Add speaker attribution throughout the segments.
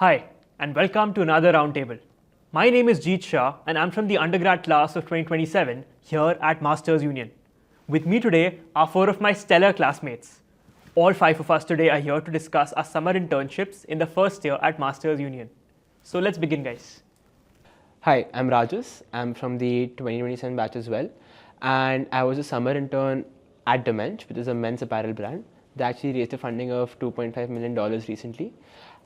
Speaker 1: Hi, and welcome to another roundtable. My name is Jeet Shah, and I'm from the undergrad class of 2027 here at Masters Union. With me today are four of my stellar classmates. All five of us today are here to discuss our summer internships in the first year at Masters Union. So let's begin, guys.
Speaker 2: Hi, I'm Rajas. I'm from the 2027 batch as well. And I was a summer intern at Damensch, which is a men's apparel brand. They actually raised a funding of $2.5 million recently.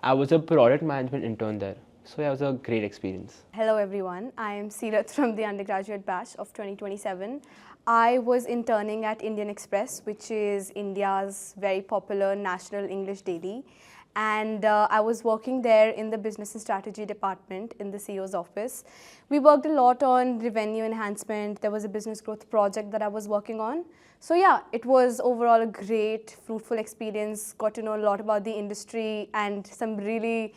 Speaker 2: I was a product management intern there. So yeah, it was a great experience.
Speaker 3: Hello everyone, I am Seerath from the undergraduate batch of 2027. I was interning at Indian Express, which is India's very popular national English daily. And I was working there in the business and strategy department in the CEO's office. We worked a lot on revenue enhancement. There was a business growth project that I was working on. So yeah, it was overall a great, fruitful experience. Got to know a lot about the industry and some really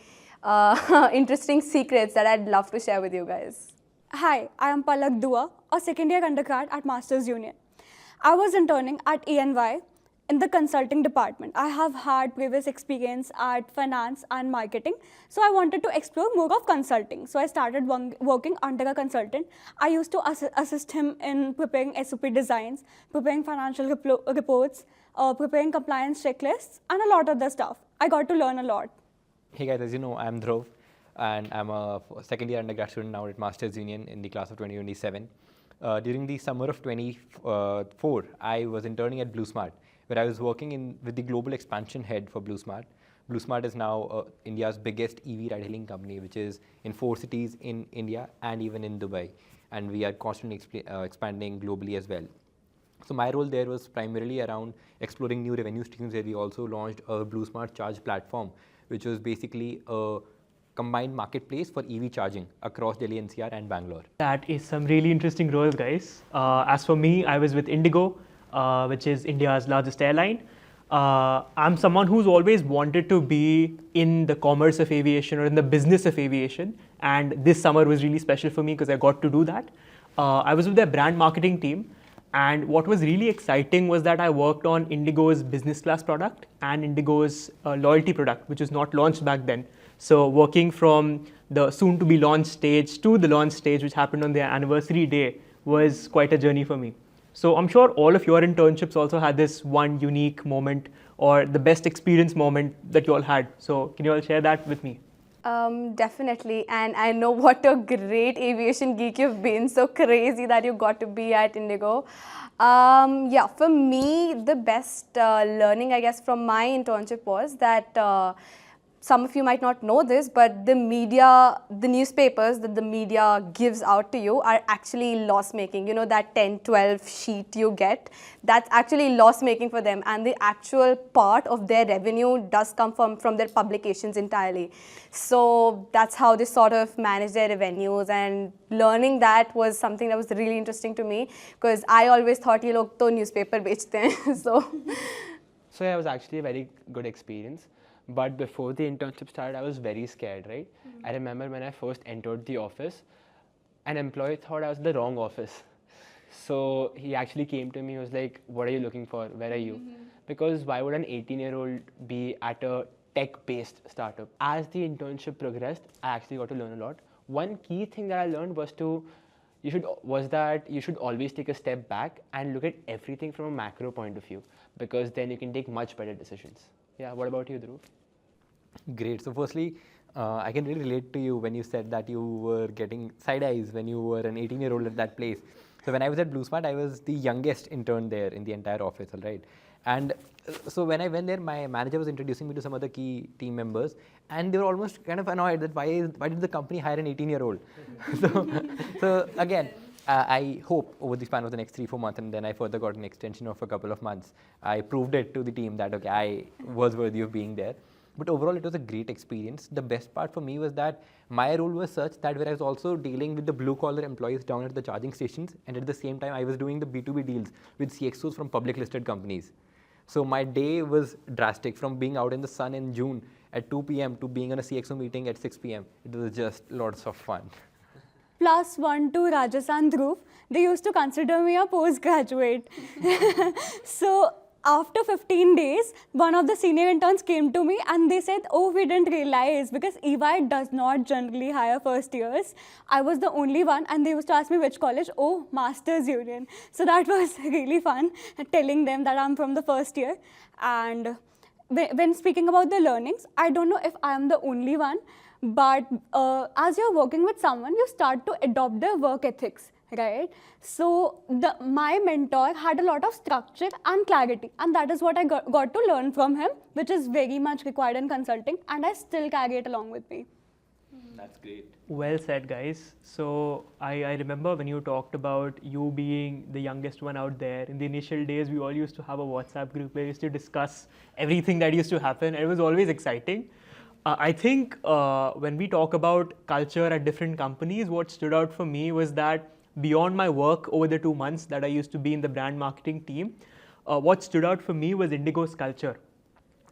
Speaker 3: interesting secrets that I'd love to share with you guys.
Speaker 4: Hi, I am Palak Dua, a second year undergrad at Masters Union. I was interning at ENY in the consulting department. I have had previous experience at finance and marketing, so I wanted to explore more of consulting. So I started working under a consultant. I used to assist him in preparing SOP designs, preparing financial reports, preparing compliance checklists, and a lot of other stuff. I got to learn a lot.
Speaker 5: Hey guys, as you know, I'm Dhruv, and I'm a second year undergrad student now at Masters Union in the class of 2027. During the summer of 24, I was interning at BluSmart, where I was working with the global expansion head for BluSmart. BluSmart is now India's biggest EV ride-hailing company, which is in 4 cities in India and even in Dubai. And we are constantly expanding globally as well. So my role there was primarily around exploring new revenue streams, where we also launched a BluSmart Charge platform, which was basically a combined marketplace for EV charging across Delhi NCR and Bangalore.
Speaker 1: That is some really interesting roles, guys. As for me, I was with Indigo, which is India's largest airline. I'm someone who's always wanted to be in the commerce of aviation or in the business of aviation, and this summer was really special for me because I got to do that. I was with their brand marketing team, and what was really exciting was that I worked on Indigo's business class product and Indigo's loyalty product, which was not launched back then. So working from the soon to be launched stage to the launch stage, which happened on their anniversary day, was quite a journey for me. So I'm sure all of your internships also had this one unique moment or the best experience moment that you all had. So can you all share that with me?
Speaker 3: Definitely, and I know what a great aviation geek you've been. So crazy that you got to be at Indigo. Yeah, for me, the best learning, I guess, from my internship was that some of you might not know this, but the media, the newspapers that the media gives out to you are actually loss-making. You know, that 10, 12 sheet you get, that's actually loss-making for them. And the actual part of their revenue does come from their publications entirely. So that's how they sort of manage their revenues. And learning that was something that was really interesting to me, because I always thought, you know, to newspaper bechte hain. So
Speaker 2: yeah, it was actually a very good experience. But before the internship started, I was very scared, right? I remember when I first entered the office, an employee thought I was in the wrong office. So he actually came to me, he was like, what are you looking for? Where are you? Because why would an 18-year-old be at a tech-based startup? As the internship progressed, I actually got to learn a lot. One key thing that I learned was that you should always take a step back and look at everything from a macro point of view, because then you can take much better decisions. Yeah, what about you, Dhruv?
Speaker 5: Great. So firstly, I can really relate to you when you said that you were getting side eyes when you were an 18-year-old at that place. So when I was at BluSmart, I was the youngest intern there in the entire office, all right? And so when I went there, my manager was introducing me to some other key team members, and they were almost kind of annoyed that why did the company hire an 18-year-old? so again, I hope over the span of the next 3-4 months, and then I further got an extension of a couple of months, I proved it to the team that, okay, I was worthy of being there. But overall, it was a great experience. The best part for me was that my role was such that where I was also dealing with the blue-collar employees down at the charging stations, and at the same time, I was doing the B2B deals with CXOs from public listed companies. So my day was drastic, from being out in the sun in June at 2 p.m. to being on a CXO meeting at 6 p.m. It was just lots of fun.
Speaker 4: +1 to Rajas and Dhruv, they used to consider me a postgraduate. So after 15 days, one of the senior interns came to me and they said, oh, we didn't realize, because EY does not generally hire first years. I was the only one, and they used to ask me which college. Oh, Masters Union. So that was really fun, telling them that I'm from the first year. And when speaking about the learnings, I don't know if I'm the only one, but as you're working with someone, you start to adopt their work ethics, right? So my mentor had a lot of structure and clarity, and that is what I got to learn from him, which is very much required in consulting, and I still carry it along with me.
Speaker 5: That's great.
Speaker 1: Well said, guys. So I remember when you talked about you being the youngest one out there. In the initial days, we all used to have a WhatsApp group where we used to discuss everything that used to happen. It was always exciting. I think when we talk about culture at different companies, what stood out for me was that beyond my work over the 2 months that I used to be in the brand marketing team, what stood out for me was Indigo's culture.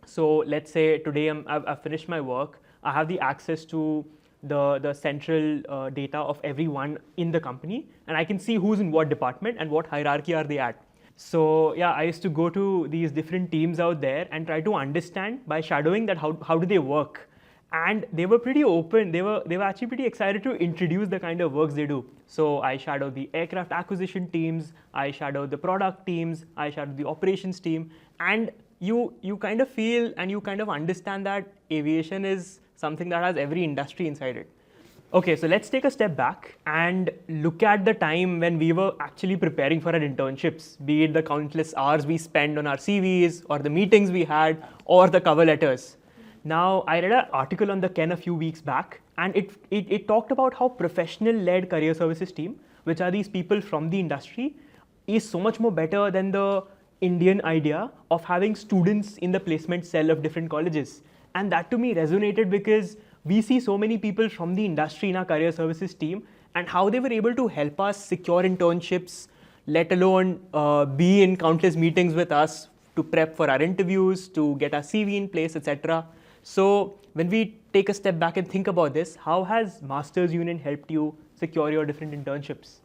Speaker 1: So let's say today I've finished my work. I have the access to the central data of everyone in the company, and I can see who's in what department and what hierarchy are they at. So yeah, I used to go to these different teams out there and try to understand by shadowing that how do they work. And they were pretty open. They were actually pretty excited to introduce the kind of works they do. So I shadowed the aircraft acquisition teams, I shadowed the product teams, I shadowed the operations team, and you kind of feel and you kind of understand that aviation is something that has every industry inside it. Okay, so let's take a step back and look at the time when we were actually preparing for our internships, be it the countless hours we spent on our CVs or the meetings we had or the cover letters. Now, I read an article on the Ken a few weeks back, and it talked about how professional-led career services team, which are these people from the industry, is so much more better than the Indian idea of having students in the placement cell of different colleges. And that to me resonated because we see so many people from the industry in our career services team and how they were able to help us secure internships, let alone be in countless meetings with us to prep for our interviews, to get our CV in place, etc. So when we take a step back and think about this, how has Masters Union helped you secure your different internships?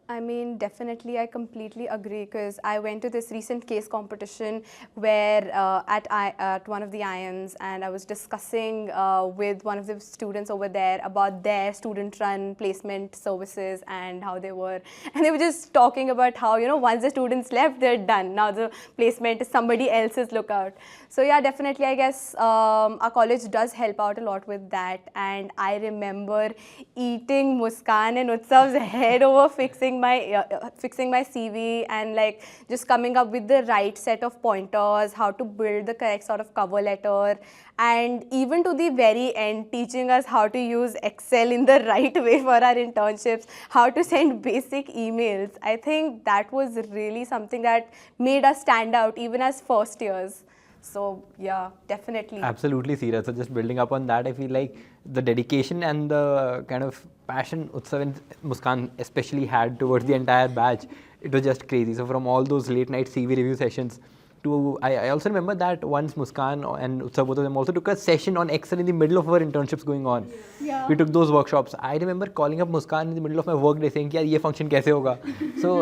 Speaker 3: I mean, definitely, I completely agree, because I went to this recent case competition where at one of the IIMs, and I was discussing with one of the students over there about their student-run placement services and how they were, and they were just talking about how, you know, once the students left, they're done. Now the placement is somebody else's lookout. So yeah, definitely, I guess our college does help out a lot with that. And I remember eating Muskan and Utsav's head over fixing my CV and like just coming up with the right set of pointers, how to build the correct sort of cover letter, and even to the very end teaching us how to use Excel in the right way for our internships, how to send basic emails. I think that was really something that made us stand out even as first years. So yeah, definitely.
Speaker 5: Absolutely, Seera. So just building up on that, I feel like the dedication and the kind of passion Utsav and Muskan especially had towards the entire batch, it was just crazy. So from all those late night CV review sessions to, I also remember that once Muskan and Utsav, both of them also took a session on Excel in the middle of our internships going on.
Speaker 4: Yeah.
Speaker 5: We took those workshops. I remember calling up Muskan in the middle of my work day saying, "Yaar, ye function kaise hoga?" So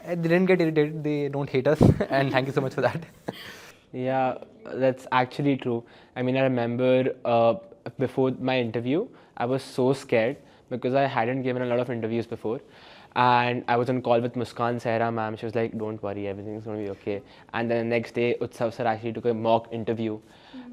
Speaker 5: they didn't get irritated. They don't hate us, and thank you so much for that.
Speaker 2: Yeah, that's actually true. I mean, I remember before my interview, I was so scared because I hadn't given a lot of interviews before. And I was on call with Muskan Sehra ma'am. She was like, don't worry, everything's going to be okay. And then the next day, Utsav sir actually took a mock interview.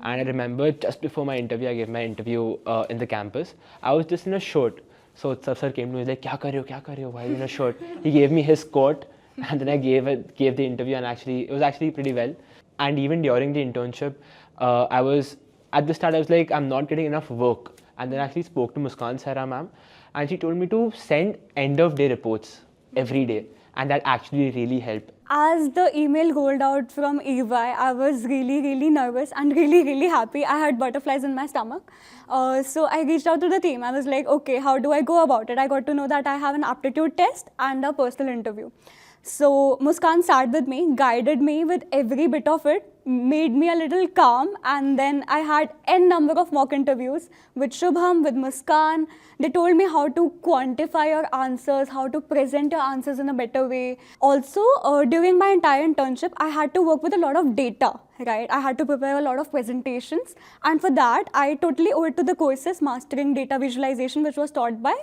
Speaker 2: And I remember just before my interview, I gave my interview in the campus. I was just in a shirt. So Utsav sir came to me, he was like, kya kar rahe ho? Why are you in a shirt? He gave me his coat. And then I gave the interview, and it was actually pretty well. And even during the internship, at the start I was like, I'm not getting enough work. And then I actually spoke to Muskan Sehra ma'am, and she told me to send end of day reports every day. And that actually really helped.
Speaker 4: As the email rolled out from EY, I was really, really nervous and really, really happy. I had butterflies in my stomach. So I reached out to the team. I was like, okay, how do I go about it? I got to know that I have an aptitude test and a personal interview. So Muskan sat with me, guided me with every bit of it, made me a little calm, and then I had n number of mock interviews with Shubham, with Muskan. They told me how to quantify your answers, how to present your answers in a better way. Also, during my entire internship, I had to work with a lot of data, right? I had to prepare a lot of presentations, and for that, I totally owe it to the courses Mastering Data Visualization, which was taught by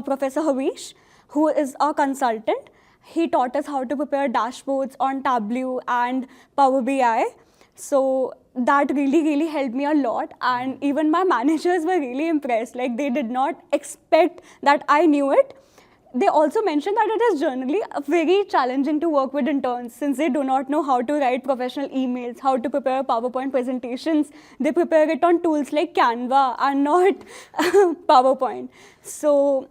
Speaker 4: Professor Havish, who is a consultant. He taught us how to prepare dashboards on Tableau and Power BI. So that really helped me a lot. And even my managers were really impressed. Like, they did not expect that I knew it. They also mentioned that it is generally very challenging to work with interns since they do not know how to write professional emails, how to prepare PowerPoint presentations. They prepare it on tools like Canva and not PowerPoint. So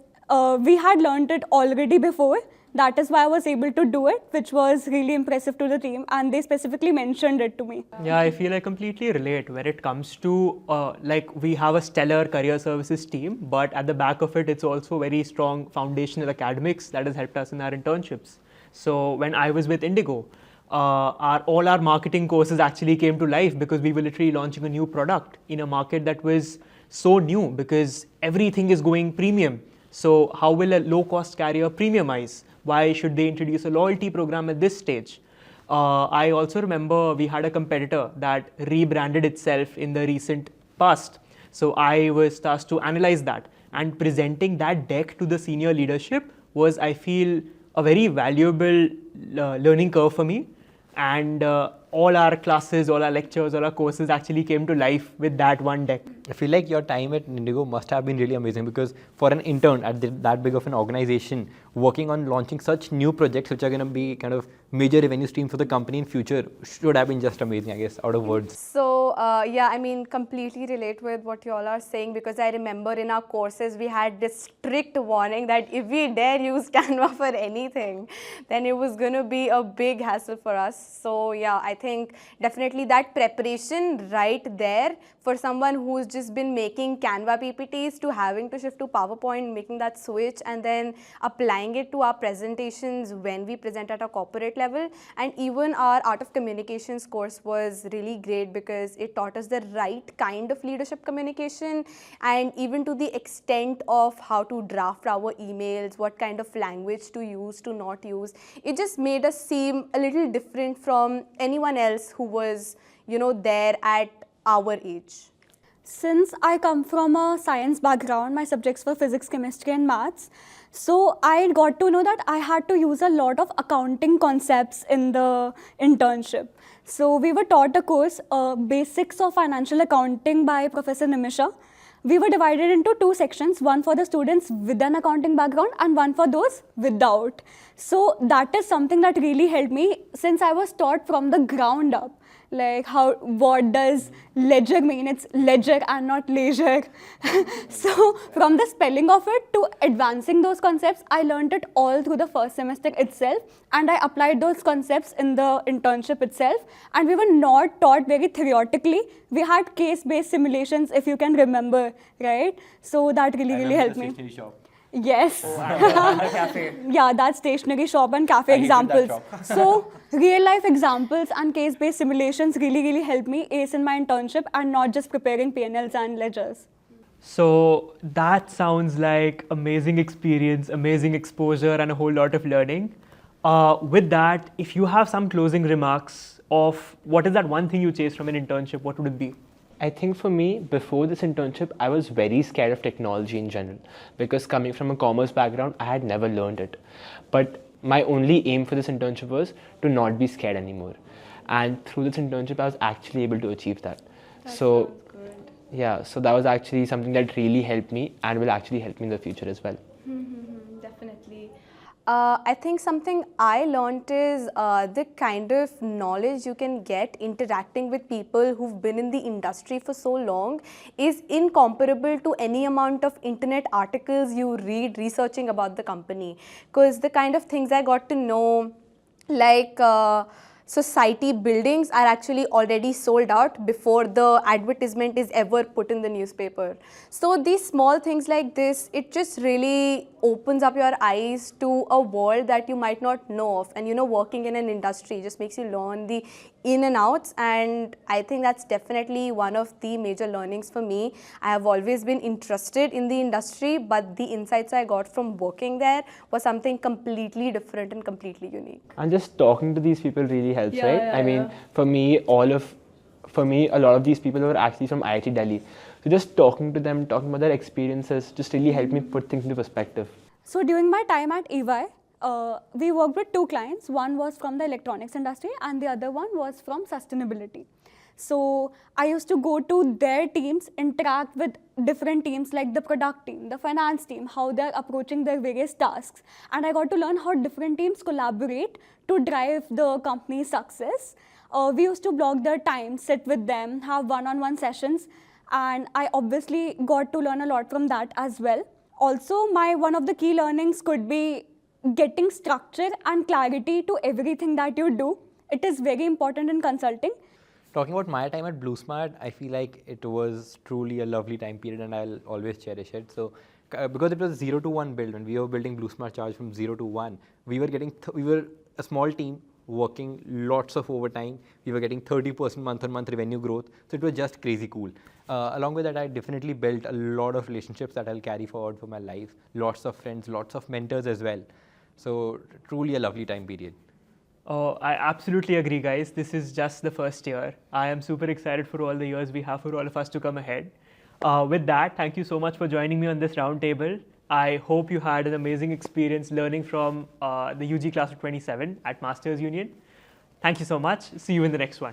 Speaker 4: we had learned it already before. That is why I was able to do it, which was really impressive to the team, and they specifically mentioned it to me.
Speaker 1: Yeah, I feel I completely relate when it comes to like we have a stellar career services team, but at the back of it, it's also very strong foundational academics that has helped us in our internships. So when I was with Indigo, all our marketing courses actually came to life because we were literally launching a new product in a market that was so new because everything is going premium. So how will a low-cost carrier premiumize? Why should they introduce a loyalty program at this stage? I also remember we had a competitor that rebranded itself in the recent past. So I was tasked to analyze that, and presenting that deck to the senior leadership was, I feel, a very valuable learning curve for me. And all our classes, all our lectures, all our courses actually came to life with that one deck.
Speaker 5: I feel like your time at Indigo must have been really amazing because for an intern at that big of an organization, working on launching such new projects which are going to be kind of major revenue streams for the company in future should have been just amazing, I guess, out of words.
Speaker 3: So yeah, I mean, completely relate with what you all are saying because I remember in our courses we had this strict warning that if we dare use Canva for anything, then it was going to be a big hassle for us. So yeah, I think definitely that preparation right there for someone who's just been making Canva PPTs to having to shift to PowerPoint, making that switch and then applying it to our presentations when we present at a corporate level. And even our Art of Communications course was really great because it taught us the right kind of leadership communication and even to the extent of how to draft our emails, what kind of language to use, to not use. It just made us seem a little different from anyone else who was, you know, there at our age.
Speaker 4: Since I come from a science background, my subjects were physics, chemistry and maths. So I got to know that I had to use a lot of accounting concepts in the internship. So we were taught a course, Basics of Financial Accounting by Professor Nimisha. We were divided into two sections, one for the students with an accounting background and one for those without. So that is something that really helped me since I was taught from the ground up. Like what does ledger mean? It's ledger and not leisure. So from the spelling of it to advancing those concepts, I learned it all through the first semester itself, and I applied those concepts in the internship itself. And we were not taught very theoretically. We had case-based simulations, if you can remember, right? So that really helped me. Yes. Yeah, that stationery shop and cafe examples. So real life examples and case-based simulations really helped me ace in my internship and not just preparing P&Ls and ledgers.
Speaker 1: So that sounds like amazing experience, amazing exposure and a whole lot of learning. With that, if you have some closing remarks of what is that one thing you chased from an internship, what would it be?
Speaker 2: I think for me, before this internship, I was very scared of technology in general because coming from a commerce background, I had never learned it. But my only aim for this internship was to not be scared anymore. And through this internship, I was actually able to achieve that. So yeah, so that was actually something that really helped me and will actually help me in the future as well.
Speaker 3: Definitely. I think something I learned is the kind of knowledge you can get interacting with people who've been in the industry for so long is incomparable to any amount of internet articles you read researching about the company. Because the kind of things I got to know, like society buildings are actually already sold out before the advertisement is ever put in the newspaper. So these small things like this, it just really opens up your eyes to a world that you might not know of. And working in an industry just makes you learn the in and outs, and I think that's definitely one of the major learnings for me. I have always been interested in the industry, but the insights I got from working there was something completely different and completely unique.
Speaker 2: And just talking to these people really helps,
Speaker 3: Yeah,
Speaker 2: right?
Speaker 3: yeah,
Speaker 2: I mean,
Speaker 3: yeah.
Speaker 2: for me, a lot of these people were actually from IIT Delhi. So just talking to them, talking about their experiences, just really helped me put things into perspective.
Speaker 4: So during my time at EY, we worked with two clients. One was from the electronics industry and the other one was from sustainability. So I used to go to their teams, interact with different teams like the product team, the finance team, how they're approaching their various tasks. And I got to learn how different teams collaborate to drive the company's success. We used to block their time, sit with them, have one-on-one sessions, and I obviously got to learn a lot from that as well. Also, one of the key learnings could be getting structure and clarity to everything that you do. It is very important in consulting.
Speaker 5: Talking about my time at BluSmart, I feel like it was truly a lovely time period and I'll always cherish it. So, because it was 0 to 1 build, when we were building BluSmart Charge from 0 to 1, we were a small team working lots of overtime. We were getting 30% month-on-month revenue growth. So it was just crazy cool. Along with that, I definitely built a lot of relationships that I'll carry forward for my life. Lots of friends, lots of mentors as well. So truly a lovely time period.
Speaker 1: Oh, I absolutely agree, guys. This is just the first year. I am super excited for all the years we have for all of us to come ahead. With that, thank you so much for joining me on this roundtable. I hope you had an amazing experience learning from the UG class of 27 at Masters Union. Thank you so much. See you in the next one.